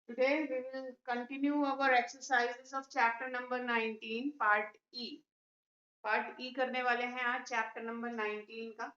Today we will continue our exercises of chapter number 19 part E. Part E करने वाले हैं आज chapter number 19 का.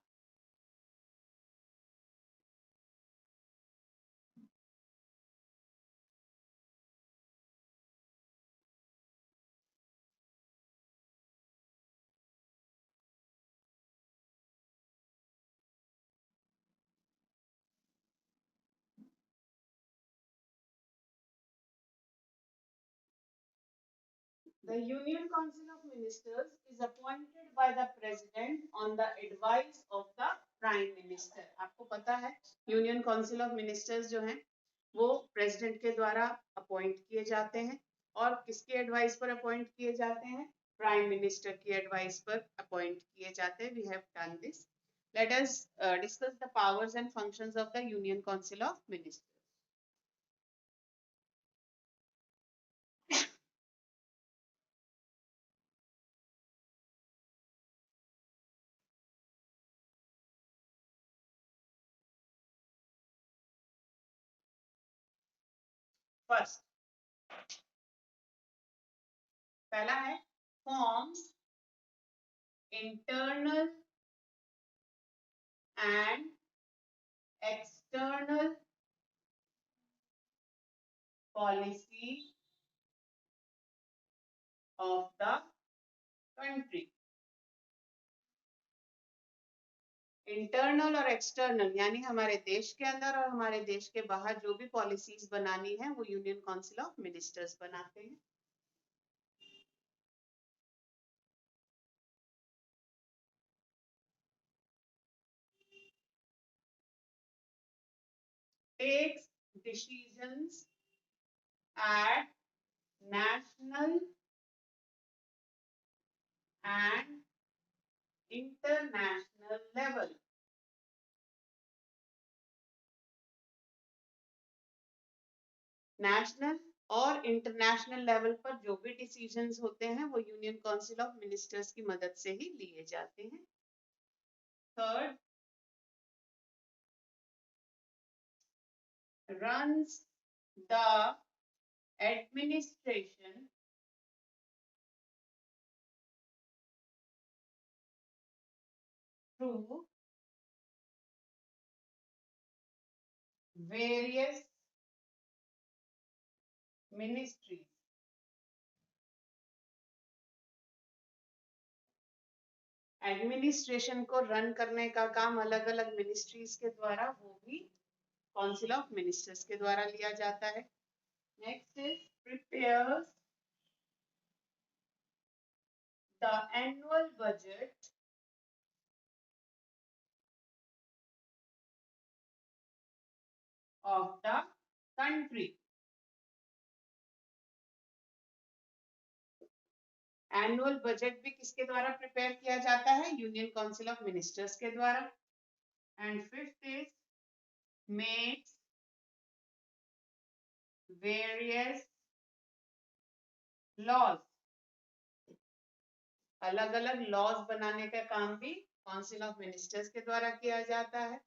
The Union Council of Ministers is appointed by the President on the advice of the Prime Minister. आपको पता है Union Council of Ministers जो हैं वो President के द्वारा appoint किए जाते हैं और किसके advice पर appoint किए जाते हैं? Prime Minister की advice पर appoint किए जाते हैं. We have done this. Let us discuss the powers and functions of the Union Council of Ministers. First, पहला है forms internal and external policy of the country. Internal और external यानी हमारे देश के अंदर और हमारे देश के बाहर जो भी पॉलिसीज बनानी है वो यूनियन काउंसिल ऑफ मिनिस्टर्स बनाते हैं. Takes decisions at national and international level. National और इंटरनेशनल लेवल पर जो भी डिसीजंस होते हैं वो यूनियन काउंसिल ऑफ मिनिस्टर्स की मदद से ही लिए जाते हैं. Third, runs the administration through various ministries. Administration को रन करने का काम अलग अलग मिनिस्ट्रीज के द्वारा वो भी काउंसिल ऑफ मिनिस्टर्स के द्वारा लिया जाता है. Next is prepares the annual budget of the country. Annual budget भी किसके द्वारा प्रिपेयर किया जाता है? यूनियन काउंसिल ऑफ मिनिस्टर्स के द्वारा. And fifth is makes various laws. अलग अलग लॉज बनाने का काम भी काउंसिल ऑफ मिनिस्टर्स के द्वारा किया जाता है.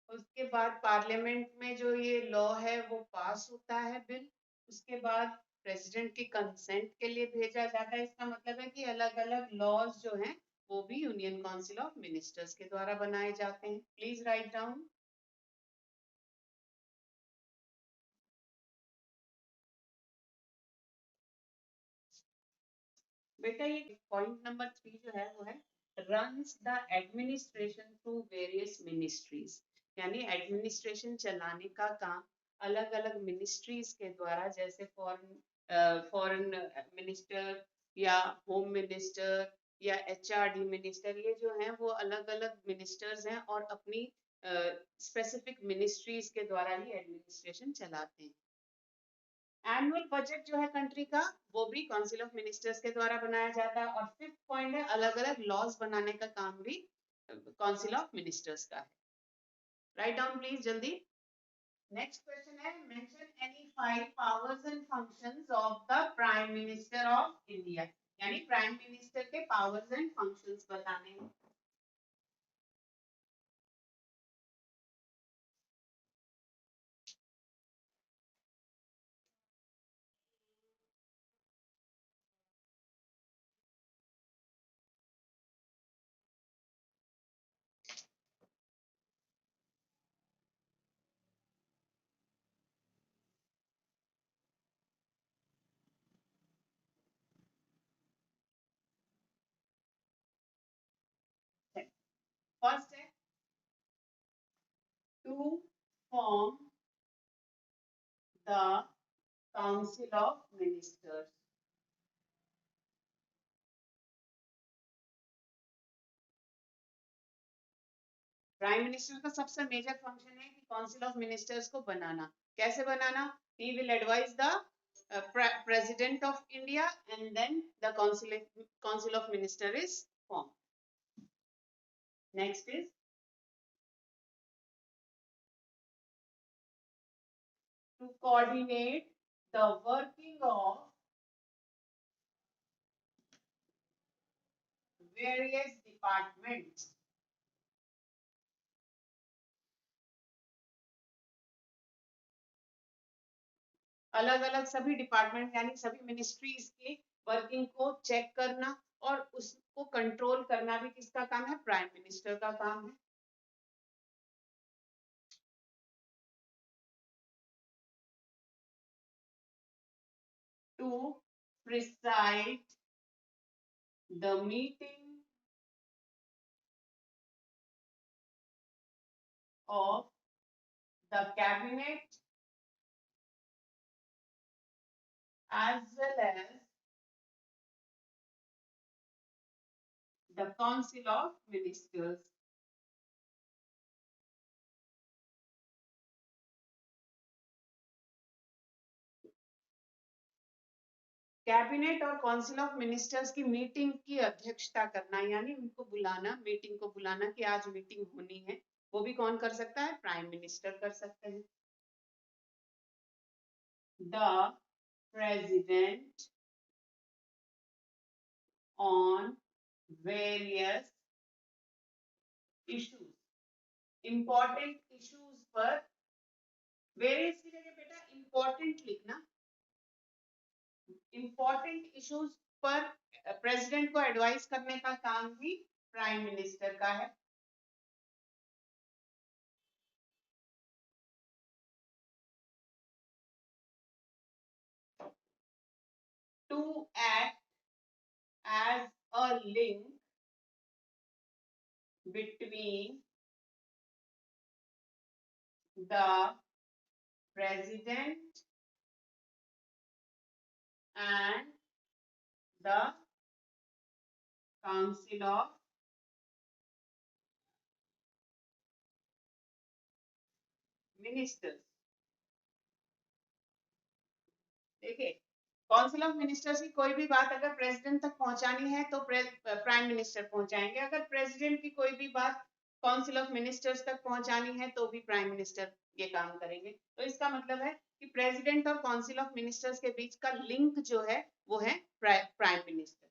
उसके बाद पार्लियामेंट में जो ये लॉ है वो पास होता है बिल. उसके बाद प्रेसिडेंट की कंसेंट के लिए भेजा जाता है. इसका मतलब है कि अलग अलग लॉज जो हैं वो भी यूनियन काउंसिल ऑफ मिनिस्टर्स के द्वारा बनाए जाते हैं. Please write down. बेटा ये पॉइंट नंबर 3 जो है वो है runs the administration through various ministries. यानी एडमिनिस्ट्रेशन चलाने का काम अलग अलग मिनिस्ट्रीज के द्वारा, जैसे फॉरेन मिनिस्टर या होम मिनिस्टर या एचआरडी मिनिस्टर, ये जो हैं वो अलग अलग मिनिस्टर्स हैं और अपनी स्पेसिफिक मिनिस्ट्रीज के द्वारा ही एडमिनिस्ट्रेशन चलाते हैं. एनुअल बजट जो है कंट्री का वो भी काउंसिल ऑफ मिनिस्टर्स के द्वारा बनाया जाता है. और फिफ्थ पॉइंट है अलग अलग लॉज बनाने का काम भी काउंसिल ऑफ मिनिस्टर्स का है. राइट डाउन प्लीज जल्दी. नेक्स्ट क्वेश्चन है mention any 5 powers and functions of the prime minister of India. यानी प्राइम मिनिस्टर के पावर्स एंड फंक्शंस बताने हैं. फर्स्ट है to form the council of ministers. Prime minister का सबसे मेजर फंक्शन है कि काउंसिल ऑफ मिनिस्टर्स को बनाना। कैसे बनाना? He will advise the president of India and then the council of minister is formed. Next is to coordinate the working of various departments अलग अलग सभी डिपार्टमेंट यानी सभी मिनिस्ट्रीज के वर्किंग को चेक करना और उसको कंट्रोल करना भी किसका काम है? प्राइम मिनिस्टर का काम है। To preside the meeting of the cabinet as well as the council of ministers। Cabinet और काउंसिल ऑफ मिनिस्टर्स की मीटिंग की अध्यक्षता करना यानी उनको बुलाना, मीटिंग को बुलाना कि आज मीटिंग होनी है, वो भी कौन कर सकता है? प्राइम मिनिस्टर कर सकते हैं। The president on various issues, important issues पर, वेरियस की जगह बेटा इंपॉर्टेंट लिखना, इंपॉर्टेंट इश्यूज पर प्रेसिडेंट को एडवाइस करने का काम भी प्राइम मिनिस्टर का है। To act as a link between the president and the council of ministers। देखिए, काउंसिल ऑफ मिनिस्टर्स की कोई भी बात अगर प्रेसिडेंट तक पहुंचानी है तो प्राइम मिनिस्टर पहुंचाएंगे, अगर प्रेसिडेंट की कोई भी बात काउंसिल ऑफ मिनिस्टर्स तक पहुंचानी है तो भी प्राइम मिनिस्टर ये काम करेंगे। तो इसका मतलब है कि प्रेसिडेंट और काउंसिल ऑफ मिनिस्टर्स के बीच का लिंक जो है वो है प्राइम मिनिस्टर।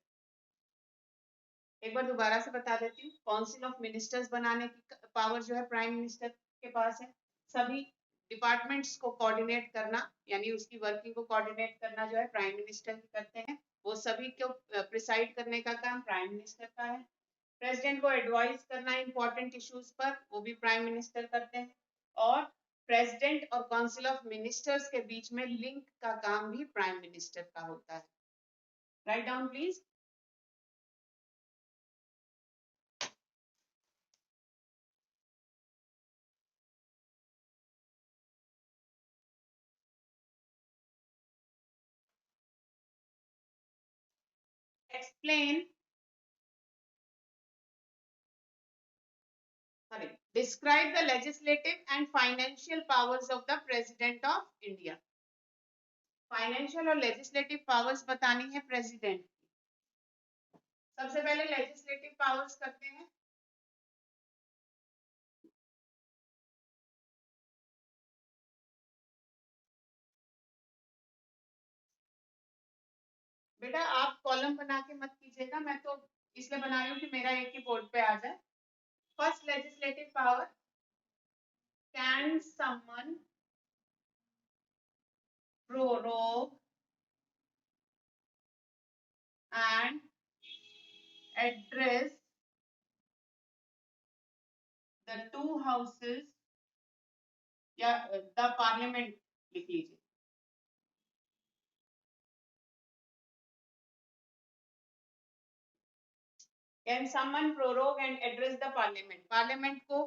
एक बार दोबारा से बता देती हूँ, काउंसिल ऑफ मिनिस्टर्स बनाने की पावर जो है प्राइम मिनिस्टर के पास है। सभी डिपार्टमेंट्स को कोऑर्डिनेट करना यानी उसकी वर्किंग को कोऑर्डिनेट करना जो है प्राइम मिनिस्टर ही करते हैं। वो सभी को प्रिसाइड करने का काम प्राइम मिनिस्टर का है। प्रेसिडेंट को एडवाइस करना इंपॉर्टेंट इश्यूज पर, वो भी प्राइम मिनिस्टर करते हैं। और प्रेसिडेंट और काउंसिल ऑफ मिनिस्टर्स के बीच में लिंक का काम भी प्राइम मिनिस्टर का होता है। Write down please. Explain, sorry, describe the legislative and financial powers of the President of India। Financial और लेजिस्लेटिव पावर्स बतानी है प्रेसिडेंट की। सबसे पहले लेजिस्लेटिव पावर्स करते हैं। बेटा आप कॉलम बना के मत कीजिएगा, मैं तो इसलिए बना रही हूँ कि मेरा एक ही बोर्ड पे आ जाए। First legislative power, can someone prorogue and address the two houses या the parliament लिख लीजिए। Can someone prorogue and address the parliament, parliament को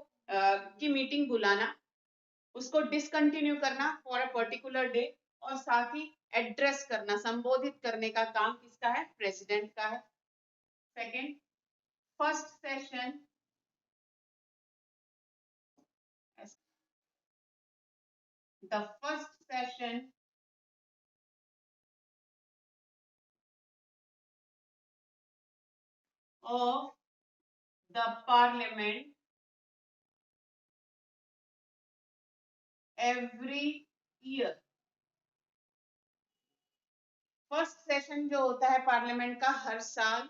की मीटिंग बुलाना, उसको डिसकंटिन्यू करना फॉर अ पर्टिकुलर डे, और साथ ही एड्रेस करना, संबोधित करने का काम किसका है? प्रेसिडेंट का है। Second, first session the first session of the parliament every year, first session जो होता है पार्लियामेंट का हर साल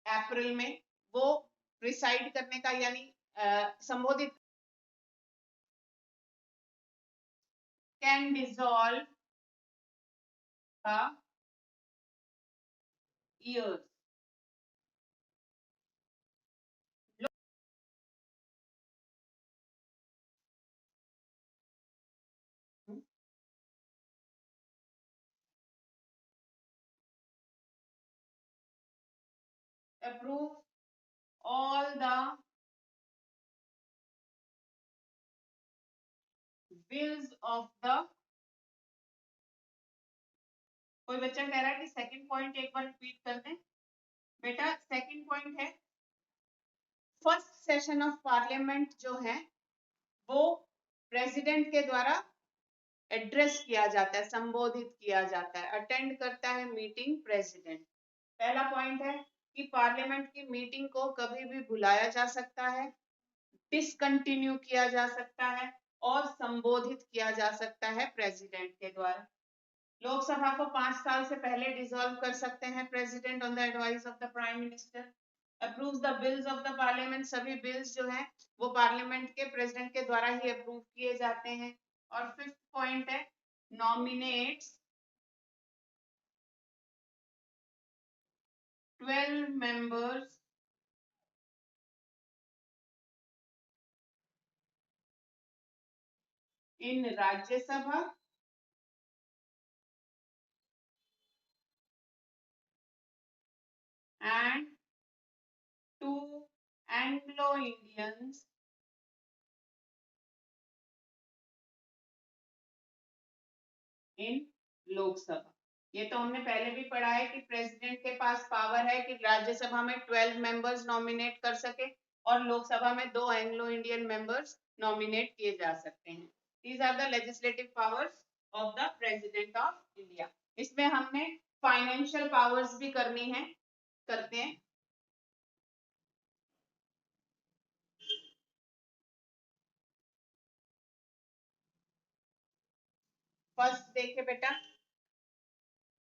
अप्रैल में, वो प्रिसाइड करने का यानी संबोधित, can dissolve the years, approve all the bills of the, कोई बच्चा कह रहा है कि सेकंड पॉइंट एक बार रिपीट कर दें बेटा। सेकंड पॉइंट है फर्स्ट सेशन ऑफ पार्लियामेंट जो है वो प्रेसिडेंट के द्वारा एड्रेस किया जाता है, संबोधित किया जाता है, अटेंड करता है मीटिंग प्रेसिडेंट। पहला पॉइंट है कि पार्लियामेंट की मीटिंग को कभी भी बुलाया जा सकता है, डिसकंटिन्यू किया जा सकता है और संबोधित किया जा सकता है प्रेसिडेंट के द्वारा। लोकसभा को 5 साल से पहले डिसॉल्व कर सकते हैं president on the advice of the prime minister. Approves the bills of the parliament, सभी बिल्स जो हैं वो पार्लियामेंट के प्रेसिडेंट के द्वारा ही अप्रूव किए जाते हैं। और फिफ्थ पॉइंट है nominates 12 members in Rajya Sabha and 2 Anglo-Indians in Lok Sabha। ये तो हमने पहले भी पढ़ा है कि प्रेसिडेंट के पास पावर है कि राज्यसभा में 12 मेंबर्स नॉमिनेट कर सके और लोकसभा में 2 एंग्लो इंडियन मेंबर्स नॉमिनेट किए जा सकते हैं। These are the legislative powers of the president of India. इसमें हमने फाइनेंशियल पावर्स भी करनी है, करते हैं। फर्स्ट देखे बेटा,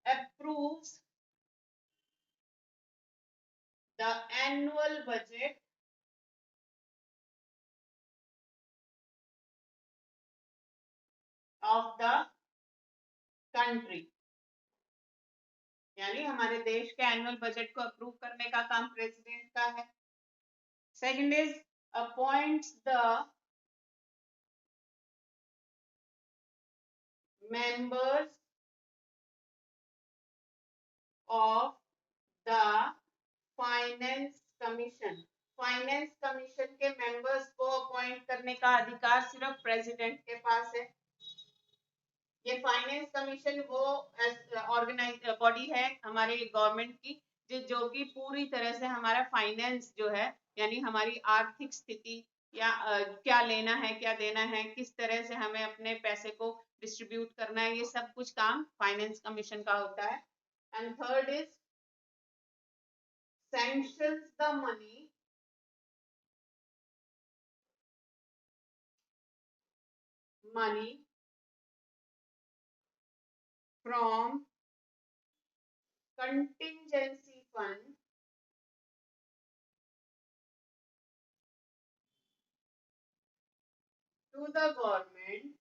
approves the annual budget of the country, यानी हमारे देश के एनुअल बजट को अप्रूव करने का काम प्रेसिडेंट का है। Second is appoints the members of the finance commission, finance commission के मेंबर्स को अपॉइंट करने का अधिकार सिर्फ प्रेसिडेंट के पास है। ये फाइनेंस कमीशन वो ऑर्गेनाइज बॉडी है हमारे गवर्नमेंट की जो कि पूरी तरह से हमारा फाइनेंस जो है यानी हमारी आर्थिक स्थिति या क्या लेना है क्या देना है, किस तरह से हमें अपने पैसे को डिस्ट्रीब्यूट करना है, ये सब कुछ काम फाइनेंस कमीशन का होता है। And third is sanctions the money from contingency fund to the government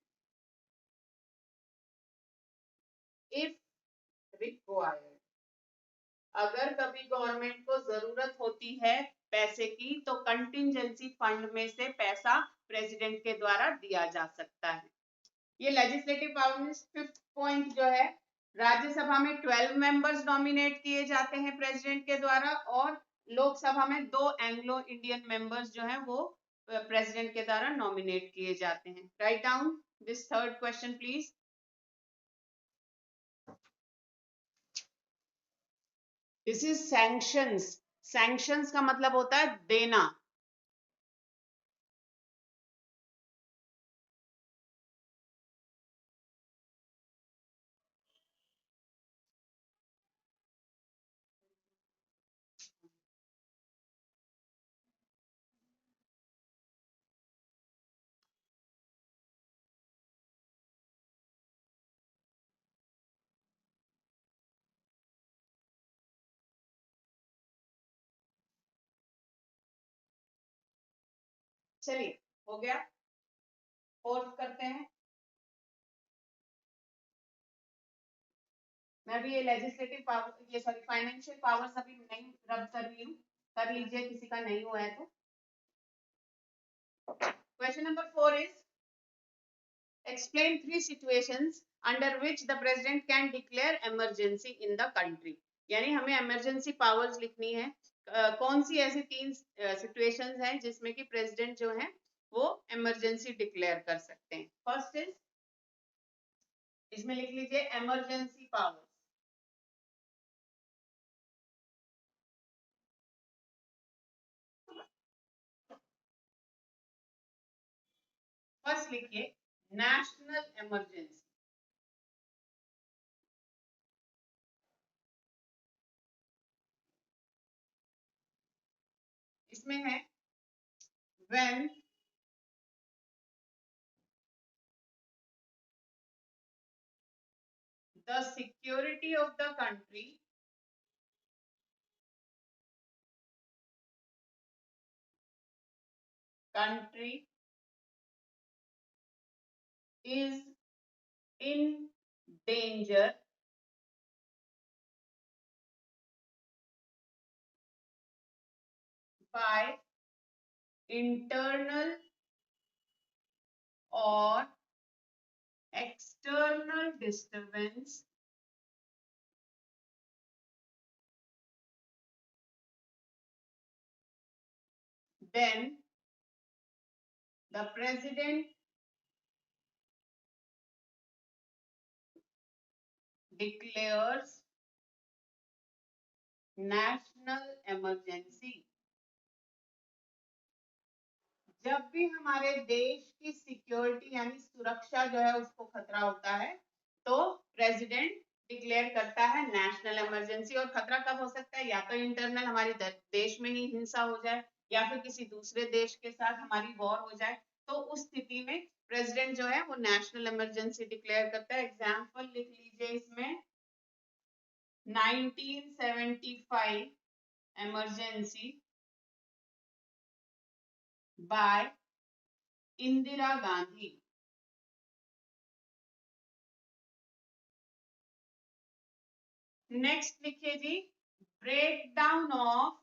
if required। अगर कभी गवर्नमेंट को जरूरत होती है पैसे की तो कंटिजेंसी फंड में से पैसा प्रेसिडेंट के द्वारा दिया जा सकता है। ये लेजिस्लेटिव पावर्स। फिफ्थ पॉइंट जो है, राज्यसभा में 12 मेंबर्स नॉमिनेट किए जाते हैं प्रेसिडेंट के द्वारा और लोकसभा में 2 एंग्लो इंडियन मेंबर्स जो हैं वो प्रेसिडेंट के द्वारा नॉमिनेट किए जाते हैं. Write down this third question please. This is sanctions. Sanctions का मतलब होता है देना. चलिए हो गया. फोर्थ करते हैं. मैं भी ये लेजिस्लेटिव पावर, ये सॉरी फाइनेंशियल पावर्स अभी नहीं रब कर रही हूँ. कर लीजिए किसी का नहीं हुआ है तो. Question number 4 is explain 3 situations under which the president can declare emergency in the country. यानी हमें emergency powers लिखनी है. कौन सी ऐसी 3 situations हैं जिसमें कि president जो है वो emergency declare कर सकते हैं. फर्स्ट इज, इसमें लिख लीजिए emergency powers. फर्स्ट लिखिए नेशनल इमरजेंसी. इसमें है when the security of the country is in danger by internal or external disturbance, then the president declares national emergency. जब भी हमारे देश की सिक्योरिटी यानी सुरक्षा जो है उसको खतरा होता है तो प्रेसिडेंट डिक्लेयर करता है नेशनल इमरजेंसी. और खतरा कब हो सकता है? या तो इंटरनल हमारे देश में ही हिंसा हो जाए या फिर किसी दूसरे देश के साथ हमारी वॉर हो जाए. तो उस स्थिति में प्रेसिडेंट जो है वो नेशनल इमरजेंसी डिक्लेयर करता है. एग्जाम्पल लिख लीजिए इसमें 1975 emergency by Indira Gandhi. Next लिखिए जी break down of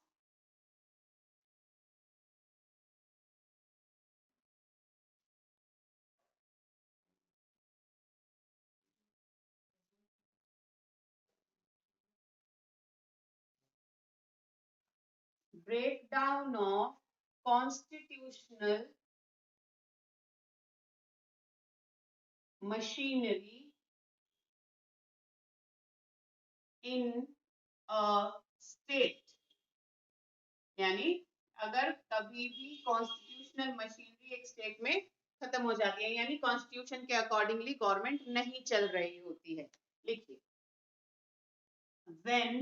breakdown of constitutional machinery in a state. यानी अगर कभी भी कॉन्स्टिट्यूशनल मशीनरी एक स्टेट में खत्म हो जाती है यानी कॉन्स्टिट्यूशन के अकॉर्डिंगली गवर्नमेंट नहीं चल रही होती है. लिखिए when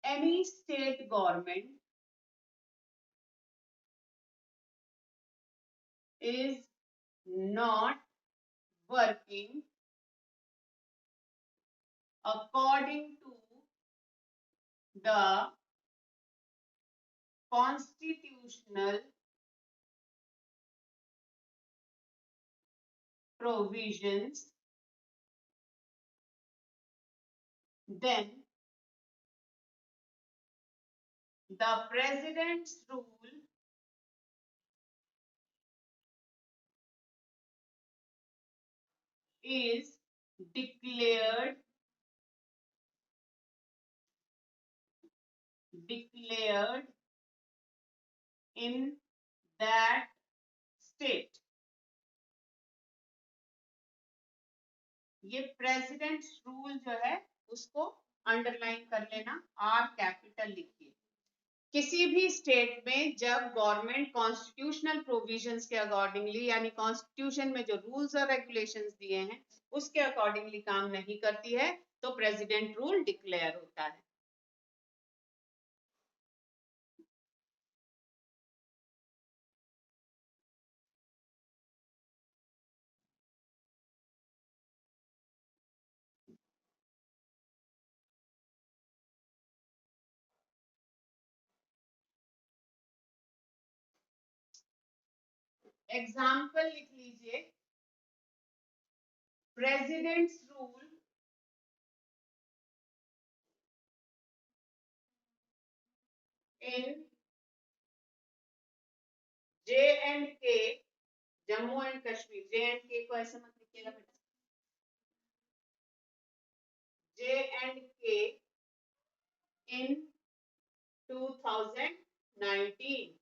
any state government is not working according to the constitutional provisions, then the president's rule is declared declared in that state. ये प्रेसिडेंट रूल जो है उसको अंडरलाइन कर लेना, आर कैपिटल लिखिए। किसी भी स्टेट में जब गवर्नमेंट कॉन्स्टिट्यूशनल प्रोविजंस के अकॉर्डिंगली, यानी कॉन्स्टिट्यूशन में जो रूल्स और रेगुलेशंस दिए हैं उसके अकॉर्डिंगली काम नहीं करती है तो प्रेसिडेंट रूल डिक्लेयर होता है। एग्जाम्पल लिख लीजिए, presidents rule in J&K, Jammu and Kashmir. J&K को ऐसे मत लिखिएगा बेटा, J&K in 2019।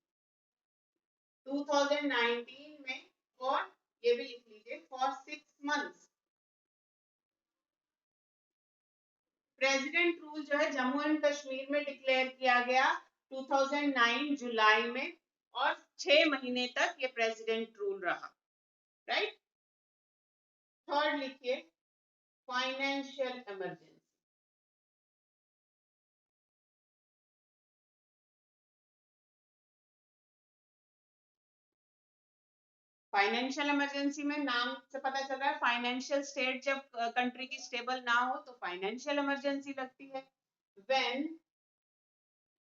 2019 में और ये भी लिख लीजिए फॉर 6 months। प्रेसिडेंट रूल जो है जम्मू एंड कश्मीर में डिक्लेयर किया गया 2009 जुलाई में और 6 महीने तक ये प्रेसिडेंट रूल रहा, राइट। थर्ड लिखिए, फाइनेंशियल इमरजेंसी। फाइनेंशियल इमरजेंसी में नाम से पता चल रहा है फाइनेंशियल स्टेट जब कंट्री की स्टेबल ना हो तो फाइनेंशियल इमरजेंसी लगती है। When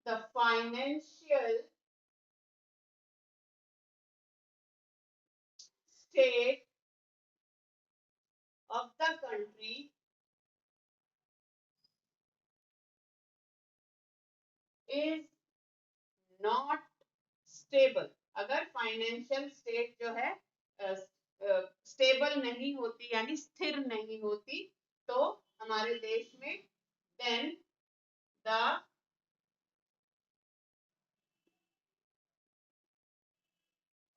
the financial state of the country is not stable। अगर फाइनेंशियल स्टेट जो है स्टेबल नहीं होती यानी स्थिर नहीं होती तो हमारे देश में then the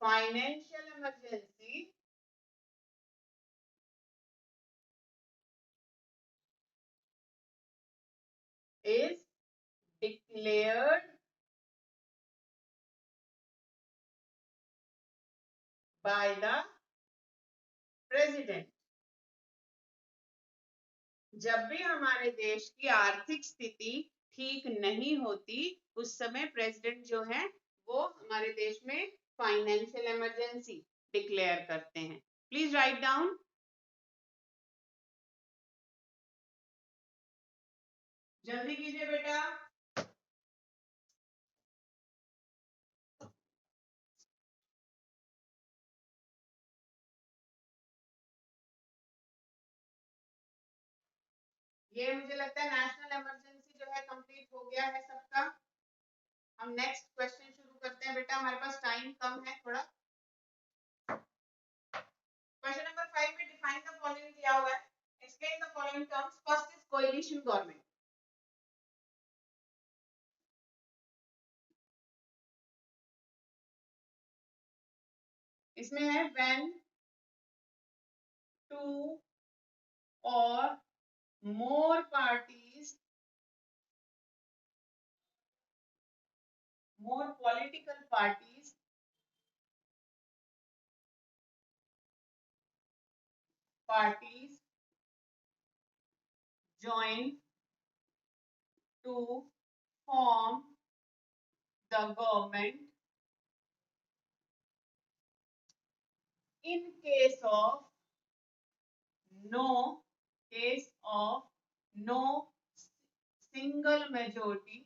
financial emergency is declared by the president। जब भी हमारे देश की आर्थिक स्थिति ठीक नहीं होती उस समय प्रेसिडेंट जो है वो हमारे देश में फाइनेंशियल इमरजेंसी डिक्लेयर करते हैं। Please write down. जल्दी कीजिए बेटा। ये मुझे लगता है नेशनल इमरजेंसी जो है कंप्लीट हो गया है सबका। हम नेक्स्ट क्वेश्चन शुरू करते हैं बेटा, हमारे पास टाइम कम है थोड़ा। क्वेश्चन नंबर 5 में डिफाइन द फॉलोइंग दिया हुआ है, explain the following terms. First is coalition government. इसमें है व्हेन टू और more parties, more political parties join to form the government in case of no single majority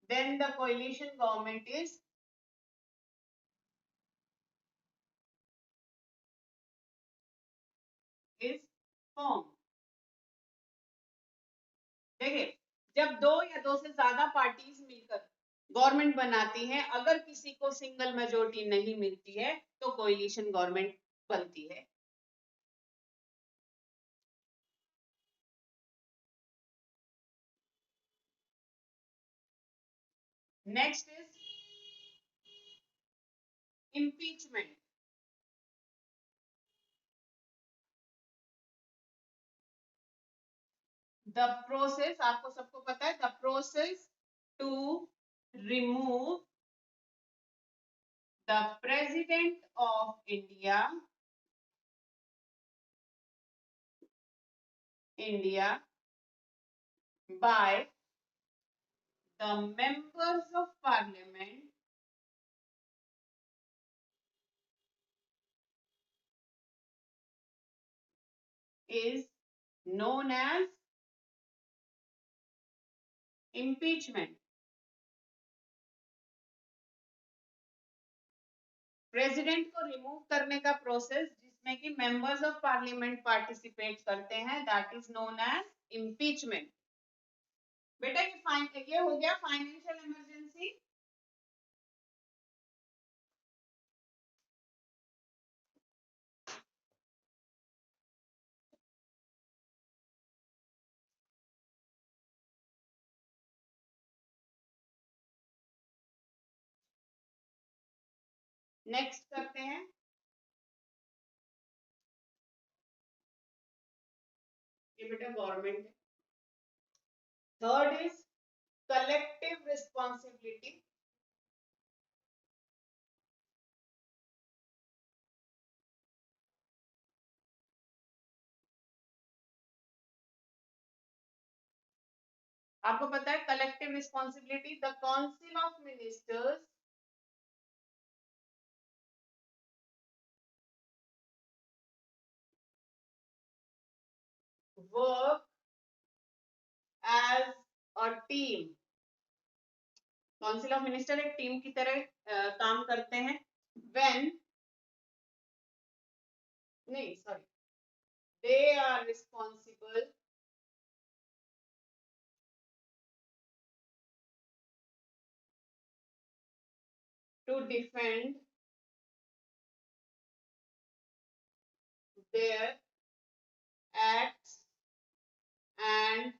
then the coalition government is formed। देखिए, जब दो या दो से ज्यादा पार्टीज मिलकर गवर्नमेंट बनाती हैं, अगर किसी को सिंगल मेजोरिटी नहीं मिलती है तो कोएलिशन गवर्नमेंट बनती है। Next is impeachment. The process, आपको सबको पता है, the process to remove the president of India by the members of parliament is known as impeachment. President को रिमूव करने का प्रोसेस जिसमें कि मेंबर्स ऑफ पार्लियामेंट पार्टिसिपेट करते हैं, that is known as impeachment. बेटा ये हो गया फाइनेंशियल इमरजेंसी. नेक्स्ट करते हैं, ये बेटा गवर्नमेंट है. Third is collective responsibility. आपको पता है collective responsibility, the council of ministers work as a team. Council of minister एक टीम की तरह काम करते हैं. when नहीं sorry they are responsible to defend their acts and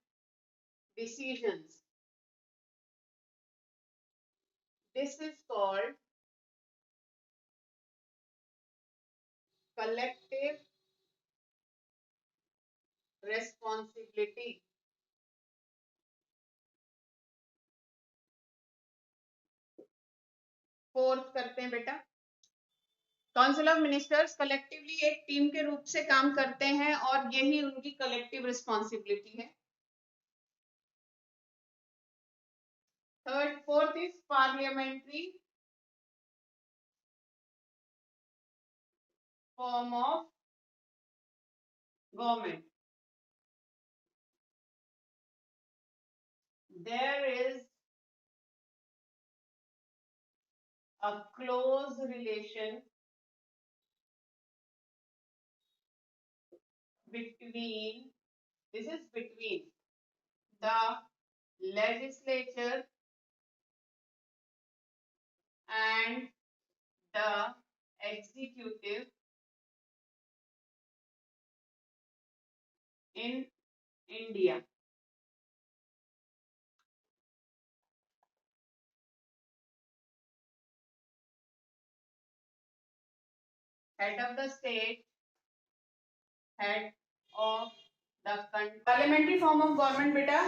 decisions. This is called collective responsibility. Fourth करते हैं बेटा, काउंसिल ऑफ मिनिस्टर्स कलेक्टिवली एक टीम के रूप से काम करते हैं और यही उनकी कलेक्टिव रिस्पॉन्सिबिलिटी है. Fourth is parliamentary form of government. There is a close relation between, this is between the legislature and the executive in India. Head of the state, head of the country. Parliamentary form of government beta,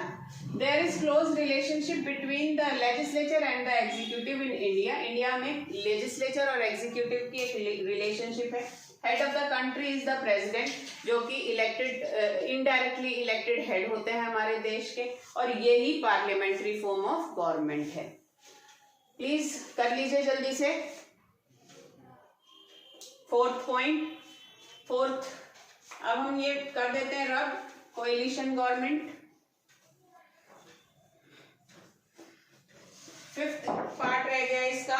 there is close relationship between the legislature and the executive in India. India में legislature और executive की एक relationship है. Head of the country is the president, जो कि elected indirectly elected head होते हैं हमारे देश के, और यही parliamentary form of government है. प्लीज कर लीजिए जल्दी से. फोर्थ पॉइंट, फोर्थ अब हम ये कर देते हैं रब, कोएलिशन गवर्नमेंट. फिफ्थ पार्ट रह गया इसका,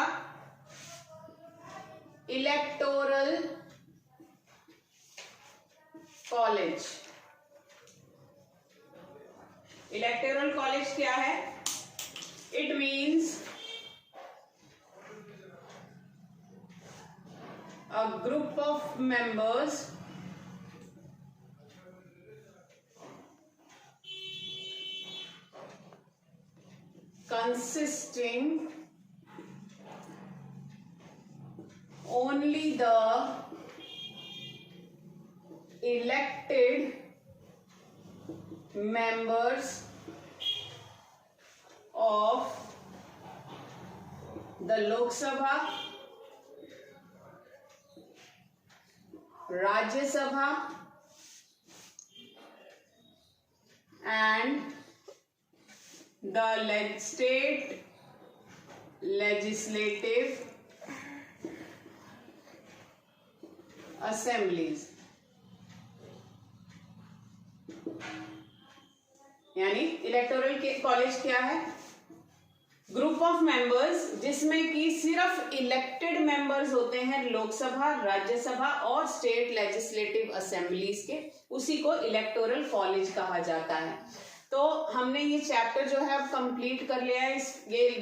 इलेक्टोरल कॉलेज. इलेक्टोरल कॉलेज क्या है? It means a group of members consisting only the elected members of the Lok Sabha, Rajya Sabha and the state legislative assemblies. यानी इलेक्टोरल कॉलेज क्या है? Group of members जिसमें कि सिर्फ elected members होते हैं लोकसभा, राज्यसभा और स्टेट लेजिस्लेटिव असेंबलीज के, उसी को इलेक्टोरल कॉलेज कहा जाता है। तो हमने ये चैप्टर जो है अब कंप्लीट कर लिया है।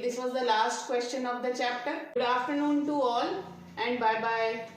This was the last question of the chapter. Good afternoon to all and bye bye.